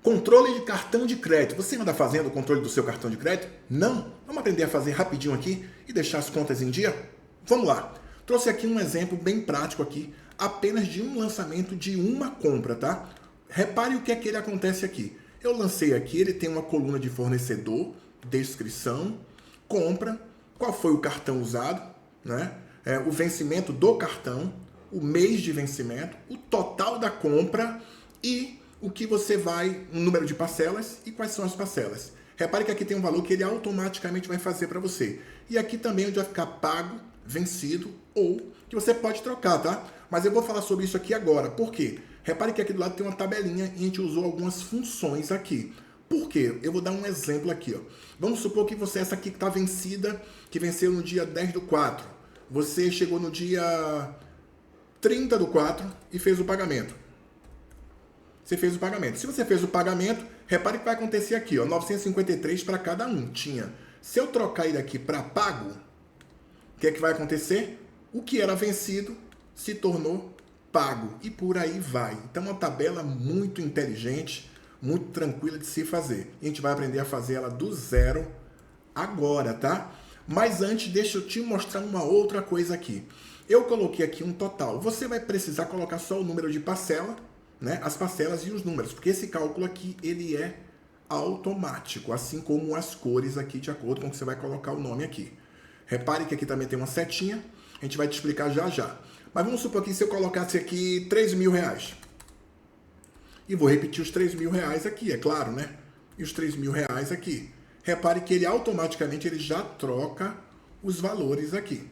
Controle de cartão de crédito. Você anda fazendo o controle do seu cartão de crédito? Não? Vamos aprender a fazer rapidinho aqui e deixar as contas em dia? Vamos lá. Trouxe aqui um exemplo bem prático aqui, apenas de um lançamento de uma compra, tá? Repare o que é que ele acontece aqui. Eu lancei aqui, ele tem uma coluna de fornecedor, descrição, compra, qual foi o cartão usado, né? O vencimento do cartão, o mês de vencimento, o total da compra e o que você vai, um número de parcelas e quais são as parcelas. Repare que aqui tem um valor que ele automaticamente vai fazer para você. E aqui também onde vai ficar pago, vencido ou que você pode trocar, tá? Mas eu vou falar sobre isso aqui agora. Por quê? Repare que aqui do lado tem uma tabelinha e a gente usou algumas funções aqui. Por quê? Eu vou dar um exemplo aqui, ó. Vamos supor que você, essa aqui que está vencida, que venceu no dia 10/4. Você chegou no dia 30/4 e fez o pagamento. Você fez o pagamento. Se você fez o pagamento, repare que vai acontecer aqui, ó, 953 para cada um. Tinha. Se eu trocar ele aqui para pago, o que é que vai acontecer? O que era vencido se tornou pago e por aí vai. Então, uma tabela muito inteligente, muito tranquila de se fazer. E a gente vai aprender a fazer ela do zero agora, tá? Mas antes, deixa eu te mostrar uma outra coisa aqui. Eu coloquei aqui um total. Você vai precisar colocar só o número de parcela, né? As parcelas e os números, porque esse cálculo aqui ele é automático, assim como as cores aqui, de acordo com o que você vai colocar o nome aqui. Repare que aqui também tem uma setinha, a gente vai te explicar já já. Mas vamos supor que se eu colocasse aqui 3.000 reais, e vou repetir os 3.000 reais aqui, é claro, né? E os 3.000 reais aqui. Repare que ele automaticamente ele já troca os valores aqui.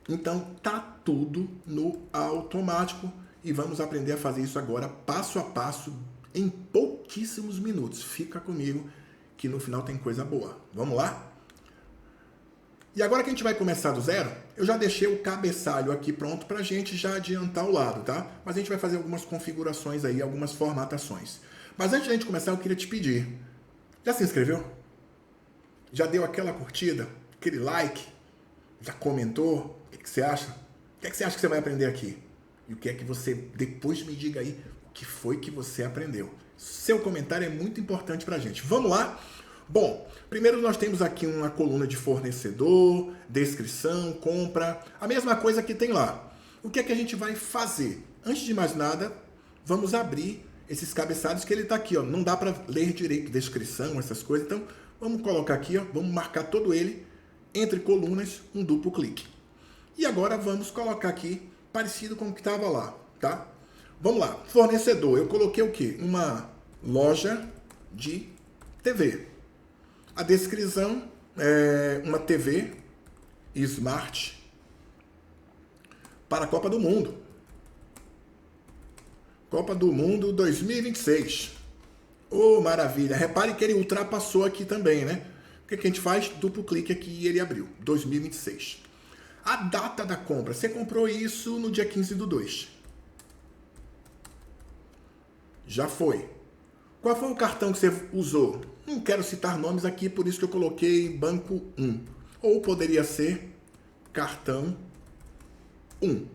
Então tá tudo no automático. E vamos aprender a fazer isso agora, passo a passo, em pouquíssimos minutos. Fica comigo, que no final tem coisa boa. Vamos lá? E agora que a gente vai começar do zero, eu já deixei o cabeçalho aqui pronto para a gente já adiantar o lado, tá? Mas a gente vai fazer algumas configurações aí, algumas formatações. Mas antes de a gente começar, eu queria te pedir, já se inscreveu? Já deu aquela curtida? Aquele like? Já comentou? O que você acha? O que você acha que você vai aprender aqui? E o que é que você, depois me diga aí, o que foi que você aprendeu. Seu comentário é muito importante pra gente. Vamos lá? Bom, primeiro nós temos aqui uma coluna de fornecedor, descrição, compra, a mesma coisa que tem lá. O que é que a gente vai fazer? Antes de mais nada, vamos abrir esses cabeçalhos que ele tá aqui, ó. Não dá para ler direito descrição, essas coisas, então vamos colocar aqui, ó, vamos marcar todo ele entre colunas, um duplo clique. E agora vamos colocar aqui parecido com o que estava lá, tá? Vamos lá, fornecedor, eu coloquei o quê? Uma loja de TV. A descrição é uma TV Smart para a Copa do Mundo. Copa do Mundo 2026. Oh, maravilha. Repare que ele ultrapassou aqui também, né? O que a gente faz? Duplo clique aqui e ele abriu. 2026. A data da compra. Você comprou isso no dia 15/2. Já foi. Qual foi o cartão que você usou? Não quero citar nomes aqui, por isso que eu coloquei Banco 1. Ou poderia ser Cartão 1.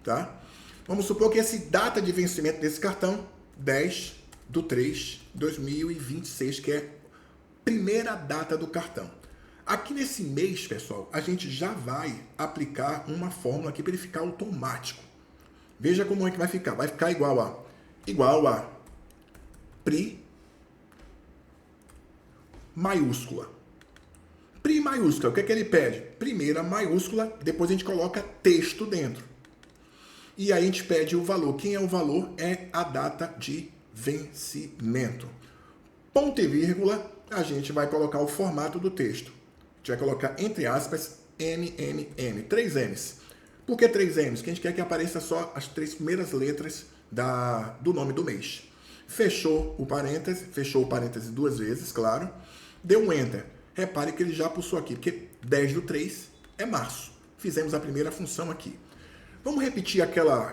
Tá? Vamos supor que essa data de vencimento desse cartão, 10/3/2026, que é a primeira data do cartão. Aqui nesse mês, pessoal, a gente já vai aplicar uma fórmula aqui para ele ficar automático. Veja como é que vai ficar. Vai ficar igual a PRI maiúscula. PRI maiúscula, o que é que ele pede? Primeira maiúscula, depois a gente coloca texto dentro. E aí a gente pede o valor. Quem é o valor? É a data de vencimento. Ponto e vírgula, a gente vai colocar o formato do texto. A gente vai colocar, entre aspas, MMM, 3 M's. Por que 3 M's? Porque a gente quer que apareça só as 3 primeiras letras do nome do mês. Fechou o parêntese 2 vezes, claro. Deu um Enter. Repare que ele já pulsou aqui, porque 10/3 é março. Fizemos a primeira função aqui. Vamos repetir aquela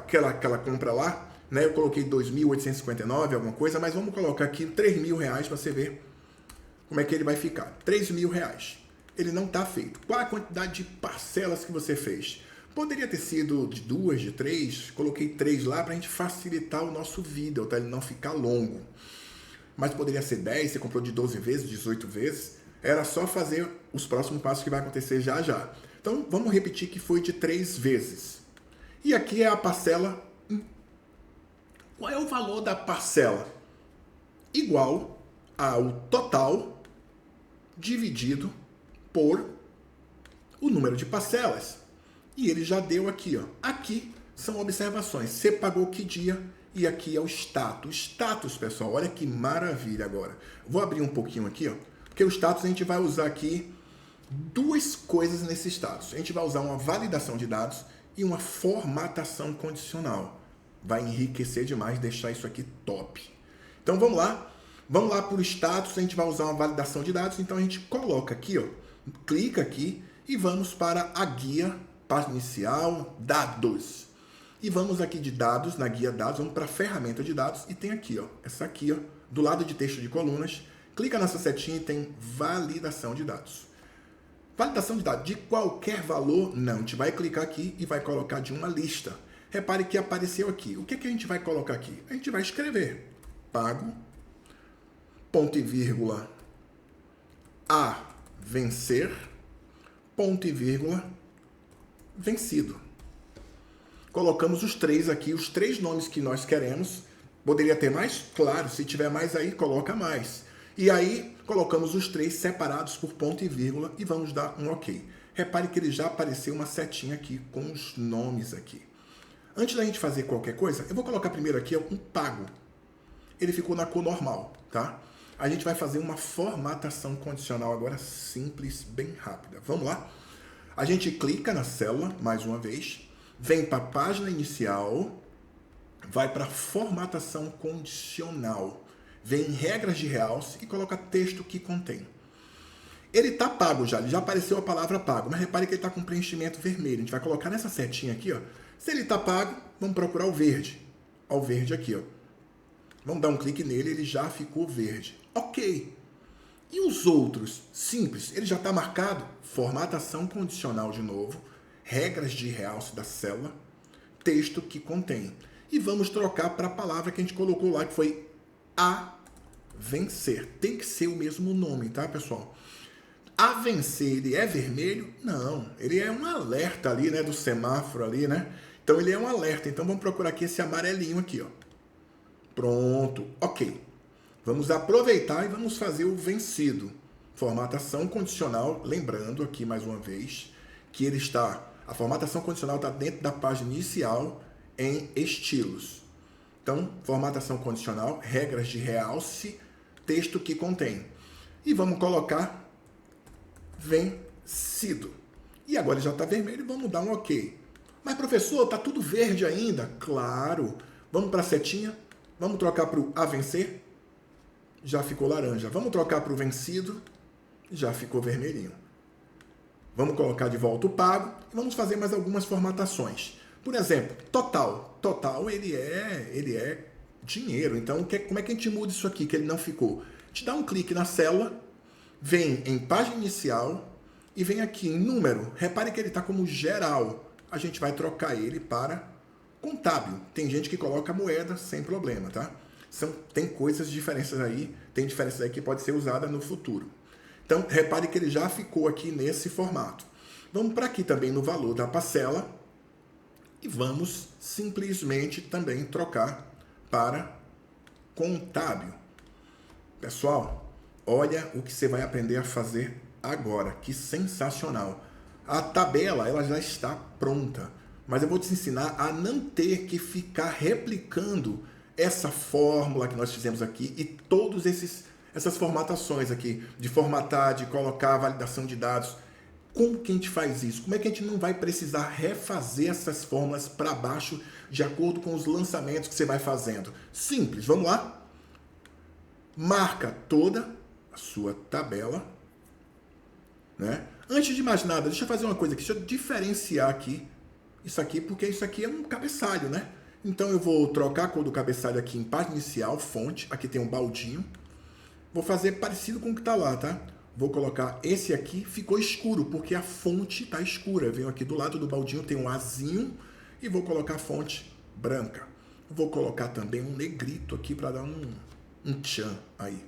compra lá, né? Eu coloquei 2.859, alguma coisa, mas vamos colocar aqui 3.000 reais para você ver como é que ele vai ficar. 3.000 reais. Ele não está feito. Qual a quantidade de parcelas que você fez? Poderia ter sido de 2, de 3. Coloquei 3 lá para a gente facilitar o nosso vídeo, tá? Ele não ficar longo. mas poderia ser 10, você comprou de 12 vezes, 18 vezes. Era só fazer os próximos passos que vai acontecer já já. Então, vamos repetir que foi de 3 vezes. E aqui é a parcela. Qual é o valor da parcela? Igual ao total dividido por o número de parcelas. E ele já deu aqui, ó. Aqui são observações. Você pagou que dia? E aqui é o status. Status, pessoal, olha que maravilha agora. Vou abrir um pouquinho aqui, ó. Porque o status a gente vai usar aqui duas coisas nesse status. A gente vai usar uma validação de dados e uma formatação condicional. Vai enriquecer demais, deixar isso aqui top. Então vamos lá. Vamos lá para o status, a gente vai usar uma validação de dados. Então a gente coloca aqui, ó, clica aqui e vamos para a guia, página inicial, dados. E vamos aqui de dados, na guia dados, vamos para a ferramenta de dados e tem aqui, ó, essa aqui, ó, do lado de texto de colunas. Clica nessa setinha e tem validação de dados. Validação de dados de qualquer valor? Não, a gente vai clicar aqui e vai colocar de uma lista. Repare que apareceu aqui. O que a gente vai colocar aqui? A gente vai escrever pago, ponto e vírgula, a vencer, ponto e vírgula, vencido. Colocamos os 3 aqui, os 3 nomes que nós queremos. Poderia ter mais? Claro, se tiver mais aí, coloca mais. E aí, colocamos os 3 separados por ponto e vírgula e vamos dar um OK. Repare que ele já apareceu uma setinha aqui com os nomes aqui. Antes da gente fazer qualquer coisa, eu vou colocar primeiro aqui um pago. Ele ficou na cor normal, tá? A gente vai fazer uma formatação condicional agora simples, bem rápida. Vamos lá? A gente clica na célula, mais uma vez, vem para a página inicial, vai para formatação condicional, vem em regras de realce e coloca texto que contém. Ele está pago já, ele já apareceu a palavra pago, mas repare que ele está com preenchimento vermelho. A gente vai colocar nessa setinha aqui, ó. Se ele está pago, vamos procurar o verde. Ó, o verde aqui, ó. Vamos dar um clique nele, ele já ficou verde. Ok. E os outros? Simples, ele já está marcado. Formatação condicional de novo, regras de realce da célula, texto que contém. E vamos trocar para a palavra que a gente colocou lá, que foi a vencer. Tem que ser o mesmo nome, tá, pessoal? A vencer, ele é vermelho? Não, ele é um alerta ali, né, do semáforo ali, né? Então ele é um alerta. Então vamos procurar aqui esse amarelinho aqui, ó. Pronto, ok. Vamos aproveitar e vamos fazer o vencido. Formatação condicional, lembrando aqui mais uma vez que ele está, a formatação condicional está dentro da página inicial em estilos. Então, formatação condicional, regras de realce, texto que contém. E vamos colocar vencido. E agora já está vermelho, vamos dar um OK. Mas professor, está tudo verde ainda? Claro. Vamos para a setinha, vamos trocar para o a vencer, já ficou laranja. Vamos trocar para o vencido, já ficou vermelhinho. Vamos colocar de volta o pago e vamos fazer mais algumas formatações. Por exemplo, total. Total, ele é dinheiro. Então, como é que a gente muda isso aqui, que ele não ficou? A gente dá um clique na célula, vem em página inicial e vem aqui em número. Repare que ele está como geral. A gente vai trocar ele para contábil. Tem gente que coloca moeda sem problema, tá? Tem coisas, diferenças aí, tem diferenças aí que pode ser usada no futuro. Então, repare que ele já ficou aqui nesse formato. Vamos para aqui também no valor da parcela e vamos simplesmente também trocar para contábil. Pessoal, olha o que você vai aprender a fazer agora. Que sensacional. A tabela, ela já está pronta, mas eu vou te ensinar a não ter que ficar replicando essa fórmula que nós fizemos aqui e todos essas formatações aqui, de formatar, de colocar a validação de dados. Como que a gente faz isso? Como é que a gente não vai precisar refazer essas fórmulas para baixo de acordo com os lançamentos que você vai fazendo? Simples, vamos lá? Marca toda a sua tabela, né? Antes de mais nada, deixa eu fazer uma coisa aqui, deixa eu diferenciar aqui isso aqui, porque isso aqui é um cabeçalho, né? Então eu vou trocar a cor do cabeçalho aqui em página inicial, fonte, aqui tem um baldinho. Vou fazer parecido com o que está lá, tá? Vou colocar esse aqui, ficou escuro, porque a fonte está escura. Venho aqui do lado do baldinho, tem um azinho, e vou colocar a fonte branca. Vou colocar também um negrito aqui para dar um tchan aí.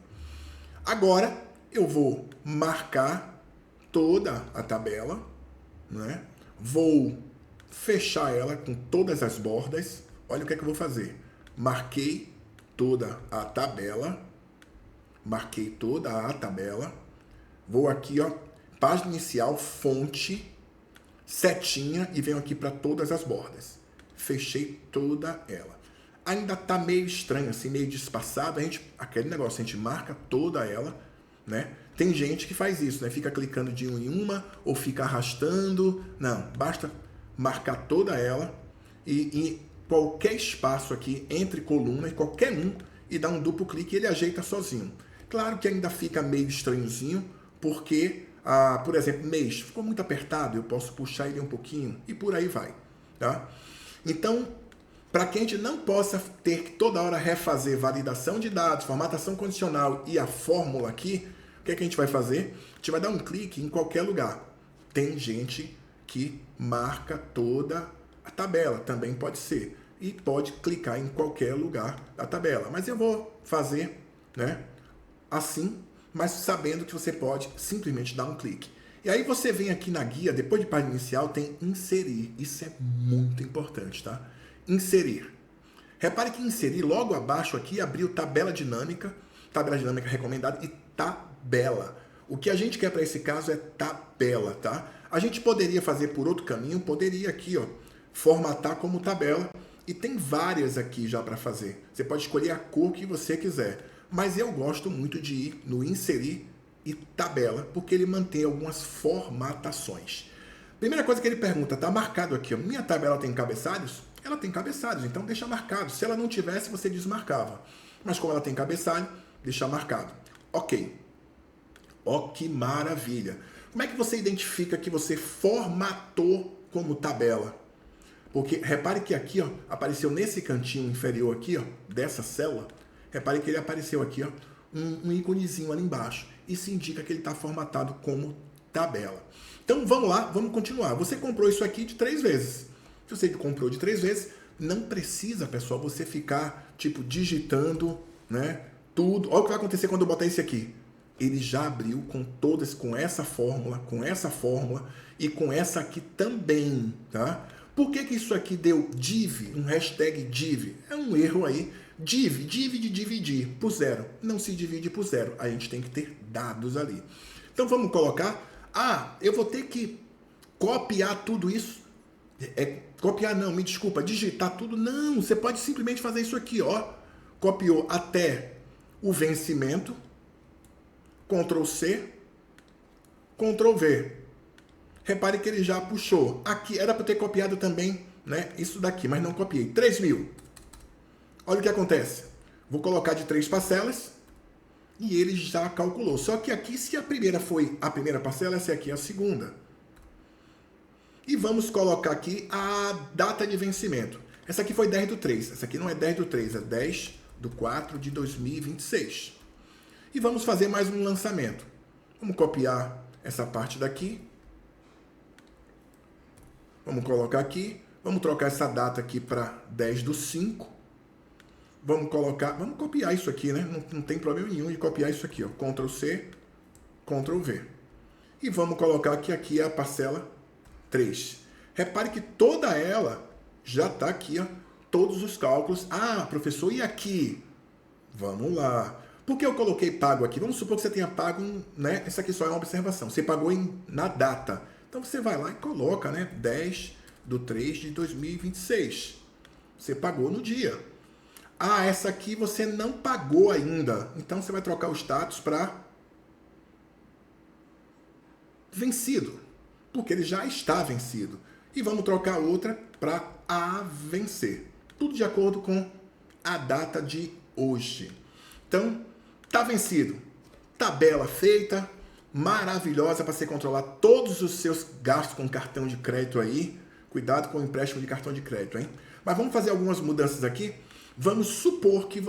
Agora eu vou marcar toda a tabela, né? Vou fechar ela com todas as bordas. Olha o que é que eu vou fazer. Marquei toda a tabela. Marquei toda a tabela. Vou aqui, ó, página inicial, fonte, setinha e venho aqui para todas as bordas. Fechei toda ela. Ainda tá meio estranho, assim, meio despassado. Aquele negócio, a gente marca toda ela, né? Tem gente que faz isso, né? Fica clicando de uma em uma ou fica arrastando. Não, basta marcar toda ela e qualquer espaço aqui entre colunas, qualquer um, e dar um duplo clique e ele ajeita sozinho. Claro que ainda fica meio estranhozinho, porque, por exemplo, mês ficou muito apertado, eu posso puxar ele um pouquinho e por aí vai, tá? Então, para que a gente não possa ter que toda hora refazer validação de dados, formatação condicional e a fórmula aqui, o que é que a gente vai fazer? A gente vai dar um clique em qualquer lugar. Tem gente que marca toda a tabela, também pode ser. E pode clicar em qualquer lugar da tabela. Mas eu vou fazer, né, assim, mas sabendo que você pode simplesmente dar um clique. E aí você vem aqui na guia, depois de página inicial, tem inserir. Isso é muito importante, tá? Inserir. Repare que inserir, logo abaixo aqui, abriu tabela dinâmica recomendada e tabela. O que a gente quer para esse caso é tabela, tá? A gente poderia fazer por outro caminho, poderia aqui, ó, formatar como tabela. E tem várias aqui já para fazer. Você pode escolher a cor que você quiser. Mas eu gosto muito de ir no inserir e tabela, porque ele mantém algumas formatações. Primeira coisa que ele pergunta, tá marcado aqui, ó, minha tabela tem cabeçalhos? Ela tem cabeçalhos, então deixa marcado. Se ela não tivesse, você desmarcava. Mas como ela tem cabeçalho, deixa marcado. Ok. Ó, que maravilha. Como é que você identifica que você formatou como tabela? Porque repare que aqui, ó, apareceu nesse cantinho inferior aqui, ó, dessa célula, repare que ele apareceu aqui, ó, um íconezinho ali embaixo. Isso indica que ele está formatado como tabela. Então vamos lá, vamos continuar. Você comprou isso aqui de 3 vezes. Se você comprou de 3 vezes, não precisa, pessoal, você ficar tipo digitando, né, tudo. Olha o que vai acontecer quando eu botar esse aqui. Ele já abriu com todas, com essa fórmula e com essa aqui também, tá? Por que isso aqui deu div, um hashtag div? É um erro aí. Div de dividir por zero. Não se divide por zero. A gente tem que ter dados ali. Então vamos colocar. Eu vou ter que copiar tudo isso. Copiar não, me desculpa. Digitar tudo. Não, você pode simplesmente fazer isso aqui, ó. Copiou até o vencimento. Ctrl C. Ctrl V. Repare que ele já puxou. Aqui era para ter copiado também, né? Isso daqui, mas não copiei. 3.000. Olha o que acontece. Vou colocar de 3 parcelas e ele já calculou. Só que aqui, se a primeira foi a primeira parcela, essa aqui é a segunda. E vamos colocar aqui a data de vencimento. Essa aqui foi 10/3. Essa aqui não é 10/3, é 10/4 de 2026. E vamos fazer mais um lançamento. Vamos copiar essa parte daqui. Vamos colocar aqui. Vamos trocar essa data aqui para 10/5. Vamos copiar isso aqui, né? Não tem problema nenhum de copiar isso aqui, ó. Ctrl C, Ctrl V. E vamos colocar que aqui é a parcela 3. Repare que toda ela já está aqui, ó. Todos os cálculos. Professor, e aqui? Vamos lá. Por que eu coloquei pago aqui? Vamos supor que você tenha pago, né? Essa aqui só é uma observação. Você pagou na data. Então você vai lá e coloca, né? 10/3 de 2026. Você pagou no dia. Essa aqui você não pagou ainda. Então você vai trocar o status para vencido, porque ele já está vencido. E vamos trocar outra para a vencer. Tudo de acordo com a data de hoje. Então, tá vencido. Tabela feita, maravilhosa para você controlar todos os seus gastos com cartão de crédito aí. Cuidado com o empréstimo de cartão de crédito, hein? Mas vamos fazer algumas mudanças aqui. Vamos supor que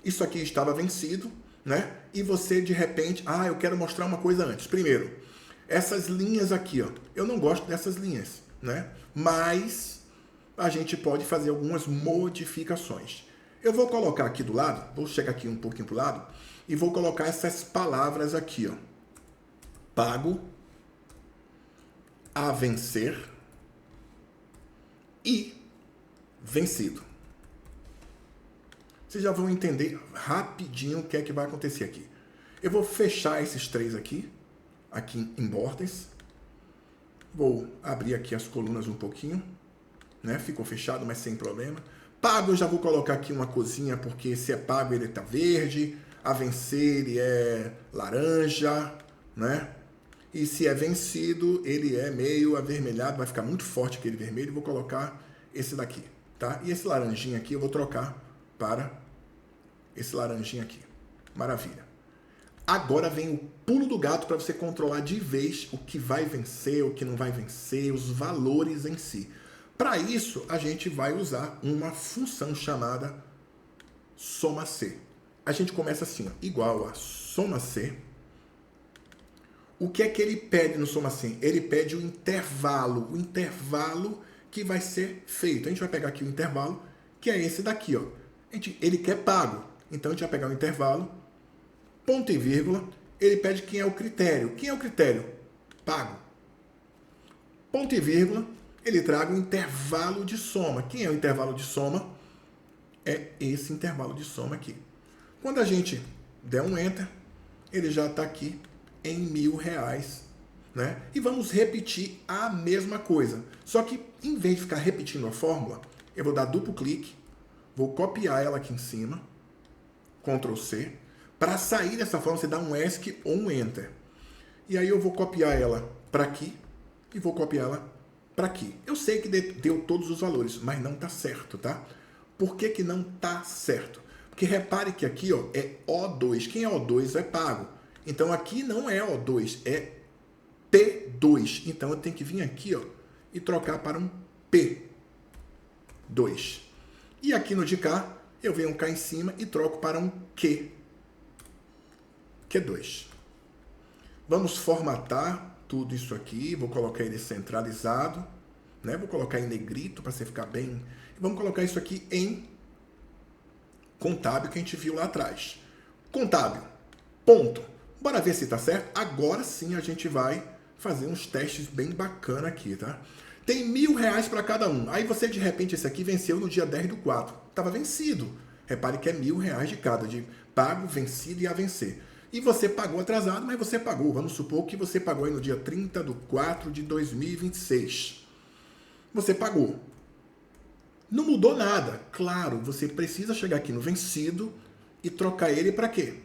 isso aqui estava vencido, né? E você, de repente, eu quero mostrar uma coisa antes. Primeiro, essas linhas aqui, ó. Eu não gosto dessas linhas, né? Mas a gente pode fazer algumas modificações. Eu vou colocar aqui do lado, vou chegar aqui um pouquinho para o lado, e vou colocar essas palavras aqui, ó. Pago, a vencer e vencido. Vocês já vão entender rapidinho o que é que vai acontecer aqui. Eu vou fechar esses três aqui em bordas. Vou abrir aqui as colunas um pouquinho, né? Ficou fechado, mas sem problema. Pago, eu já vou colocar aqui uma cozinha, porque se é pago ele tá verde, a vencer ele é laranja, né? E se é vencido, ele é meio avermelhado, vai ficar muito forte aquele vermelho, vou colocar esse daqui, tá? E esse laranjinha aqui eu vou trocar para esse laranjinha aqui. Maravilha. Agora vem o pulo do gato para você controlar de vez o que vai vencer, o que não vai vencer, os valores em si. Para isso, a gente vai usar uma função chamada soma C. A gente começa assim, ó, igual a soma C. O que é que ele pede no soma C? Ele pede o intervalo que vai ser feito. A gente vai pegar aqui o intervalo, que é esse daqui, ó. Ele quer pago. Então, a gente vai pegar o intervalo, ponto e vírgula, ele pede quem é o critério. Quem é o critério? Pago. Ponto e vírgula, ele traga o intervalo de soma. Quem é o intervalo de soma? É esse intervalo de soma aqui. Quando a gente der um Enter, ele já está aqui em R$1.000, né? E vamos repetir a mesma coisa. Só que, em vez de ficar repetindo a fórmula, eu vou dar duplo clique, vou copiar ela aqui em cima, Ctrl C. Para sair dessa forma, você dá um ESC ou um Enter. E aí eu vou copiar ela para aqui e vou copiar ela para aqui. Eu sei que deu todos os valores, mas não está certo, tá? Por que que não está certo? Porque repare que aqui, ó, é O2. Quem é O2 é pago. Então aqui não é O2, é P2. Então eu tenho que vir aqui, ó, e trocar para um P2. E aqui no de cá, eu venho cá em cima e troco para um Q2. Vamos formatar tudo isso aqui. Vou colocar ele centralizado, né? Vou colocar em negrito para você ficar bem. Vamos colocar isso aqui em contábil que a gente viu lá atrás. Contábil, ponto. Bora ver se tá certo. Agora sim a gente vai fazer uns testes bem bacana aqui, tá? Tem R$1.000 para cada um. Aí você, de repente, esse aqui venceu no dia 10/4. Tava vencido. Repare que é R$1.000 de cada, de pago, vencido e a vencer. E você pagou atrasado, mas você pagou. Vamos supor que você pagou aí no dia 30/4/2026. Você pagou. Não mudou nada. Claro, você precisa chegar aqui no vencido e trocar ele para quê?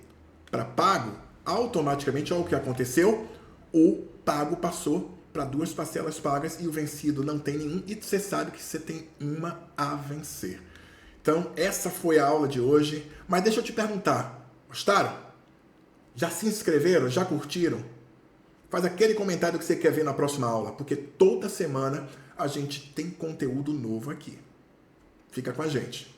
Para pago. Automaticamente, olha o que aconteceu. O pago passou para 2 parcelas pagas e o vencido não tem nenhum. E você sabe que você tem uma a vencer. Então, essa foi a aula de hoje. Mas deixa eu te perguntar. Gostaram? Já se inscreveram? Já curtiram? Faz aquele comentário que você quer ver na próxima aula, porque toda semana a gente tem conteúdo novo aqui. Fica com a gente.